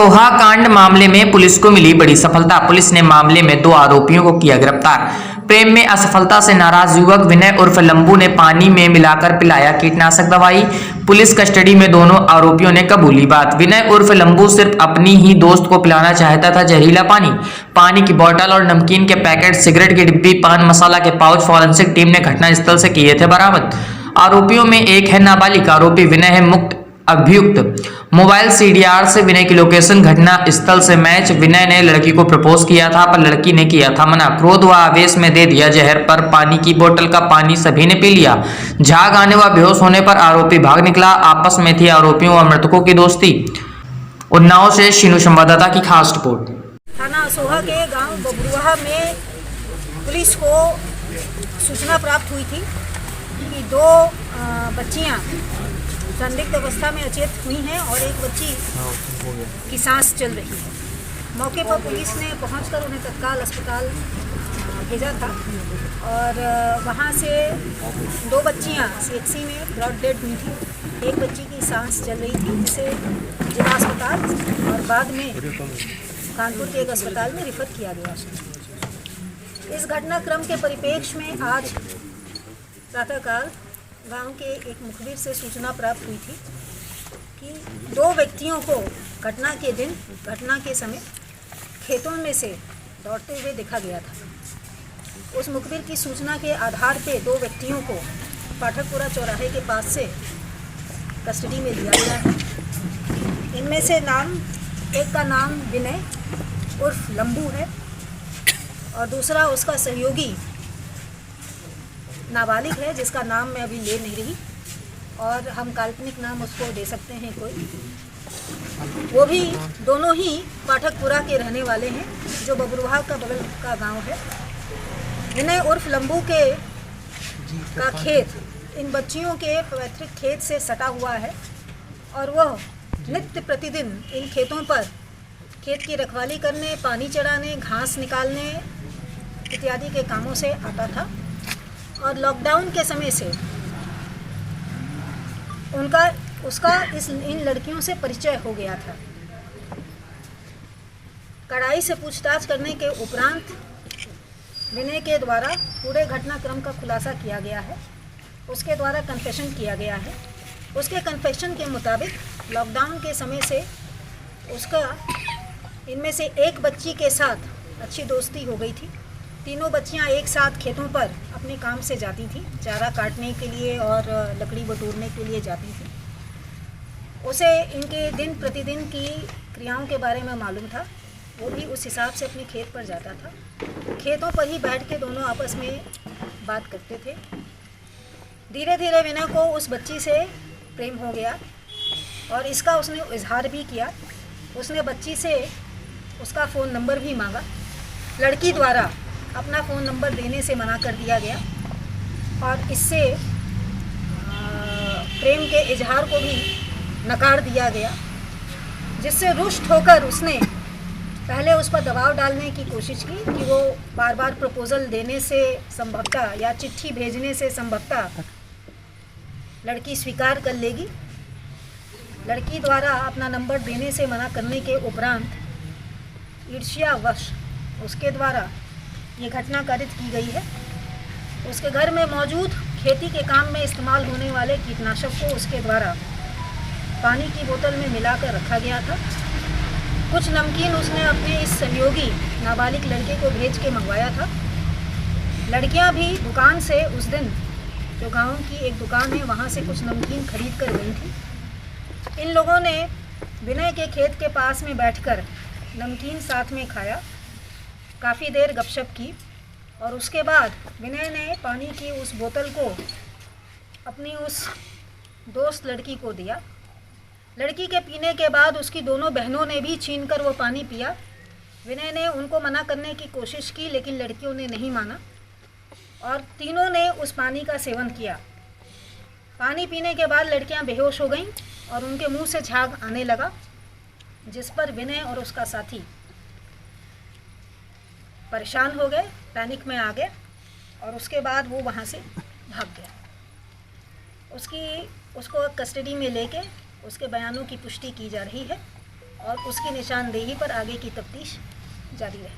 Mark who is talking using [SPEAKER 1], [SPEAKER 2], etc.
[SPEAKER 1] सोहा कांड मामले में पुलिस को मिली बड़ी सफलता। पुलिस ने मामले में 2 आरोपियों को किया गिरफ्तार। प्रेम में असफलता से नाराज युवक विनय उर्फ लंबू ने पानी में मिलाकर पिलाया कीटनाशक दवाई। पुलिस कस्टडी में दोनों आरोपियों ने कबूली बात। विनय उर्फ लंबू सिर्फ अपनी ही दोस्त को पिलाना चाहता था जहरीला पानी की बोतल और नमकीन के पैकेट, सिगरेट की डिब्बी, पान मसाला के पाउच फॉरेंसिक टीम ने घटनास्थल से किए थे बरामद। आरोपियों में एक है नाबालिग आरोपी, विनय है मुक्त अभियुक्त। मोबाइल सीडीआर से विनय की लोकेशन घटना स्थल से मैच। विनय ने लड़की को प्रपोज किया था पर लड़की ने किया था मना। क्रोध व आवेश में दे दिया जहर, पर पानी की बोतल का पानी सभी ने पी लिया। झाग आने व बेहोश होने पर आरोपी भाग निकला। आपस में थी आरोपियों व मृतकों की दोस्ती। उन्नाव से शीनू संवाददाता की खास रिपोर्ट।
[SPEAKER 2] थाना सोहा के गांव बबरुआ में पुलिस को सूचना प्राप्त हुई थी कि 2 बच्चियां संदिग्ध अवस्था में अचेत हुई हैं और एक बच्ची की सांस चल रही है। मौके पर पुलिस ने पहुंचकर उन्हें तत्काल अस्पताल भेजा था और वहां से 2 बच्चियां सीएचसी में ब्रॉड डेड हुई थी। एक बच्ची की सांस चल रही थी जिसे जिला अस्पताल और बाद में कानपुर के एक अस्पताल में रिफर किया गया। इस घटनाक्रम के परिप्रेक्ष्य में आज प्रातःकाल गांव के एक मुखबिर से सूचना प्राप्त हुई थी कि 2 व्यक्तियों को घटना के दिन, घटना के समय खेतों में से दौड़ते हुए देखा गया था। उस मुखबिर की सूचना के आधार पे 2 व्यक्तियों को पाठकपुरा चौराहे के पास से कस्टडी में लिया गया है। इनमें से एक का नाम विनय उर्फ लंबू है और दूसरा उसका सहयोगी नाबालिग है जिसका नाम मैं अभी ले नहीं रही और हम काल्पनिक नाम उसको दे सकते हैं कोई। वो भी दोनों ही पाठकपुरा के रहने वाले हैं जो बबरुआ का बगल का गांव है। विनय उर्फ लंबू का खेत इन बच्चियों के पैतृक खेत से सटा हुआ है और वह नित्य प्रतिदिन इन खेतों पर खेत की रखवाली करने, पानी चढ़ाने, घास निकालने इत्यादि के कामों से आता था और लॉकडाउन के समय से उसका इन लड़कियों से परिचय हो गया था। कड़ाई से पूछताछ करने के उपरांत विनय के द्वारा पूरे घटनाक्रम का खुलासा किया गया है। उसके द्वारा कन्फेशन किया गया है। उसके कन्फेशन के मुताबिक लॉकडाउन के समय से उसका इनमें से एक बच्ची के साथ अच्छी दोस्ती हो गई थी। तीनों बच्चियां एक साथ खेतों पर अपने काम से जाती थी, चारा काटने के लिए और लकड़ी बटोरने के लिए जाती थी। उसे इनके दिन प्रतिदिन की क्रियाओं के बारे में मालूम था। वो भी उस हिसाब से अपने खेत पर जाता था। खेतों पर ही बैठ के दोनों आपस में बात करते थे। धीरे धीरे विनय को उस बच्ची से प्रेम हो गया और इसका उसने इजहार भी किया। उसने बच्ची से उसका फ़ोन नंबर भी मांगा। लड़की द्वारा अपना फ़ोन नंबर देने से मना कर दिया गया और इससे प्रेम के इजहार को भी नकार दिया गया, जिससे रुष्ट होकर उसने पहले उस पर दबाव डालने की कोशिश की कि वो बार बार प्रपोज़ल देने से संभवतः या चिट्ठी भेजने से संभवतः लड़की स्वीकार कर लेगी। लड़की द्वारा अपना नंबर देने से मना करने के उपरांत ईर्ष्यावश उसके द्वारा ये घटना कारित की गई है। उसके घर में मौजूद खेती के काम में इस्तेमाल होने वाले कीटनाशक को उसके द्वारा पानी की बोतल में मिलाकर रखा गया था। कुछ नमकीन उसने अपने इस सहयोगी नाबालिग लड़के को भेज के मंगवाया था। लड़कियां भी दुकान से उस दिन जो गांव की एक दुकान है वहां से कुछ नमकीन खरीद कर गई थी। इन लोगों ने विनय के खेत के पास में बैठकर नमकीन साथ में खाया, काफ़ी देर गपशप की और उसके बाद विनय ने पानी की उस बोतल को अपनी उस दोस्त लड़की को दिया। लड़की के पीने के बाद उसकी दोनों बहनों ने भी छीनकर वो पानी पिया। विनय ने उनको मना करने की कोशिश की लेकिन लड़कियों ने नहीं माना और तीनों ने उस पानी का सेवन किया। पानी पीने के बाद लड़कियां बेहोश हो गईं और उनके मुंह से झाग आने लगा, जिस पर विनय और उसका साथी परेशान हो गए, पैनिक में आ गए और उसके बाद वो वहाँ से भाग गया। उसको कस्टडी में लेके उसके बयानों की पुष्टि की जा रही है और उसकी निशानदेही पर आगे की तफ्तीश जारी है।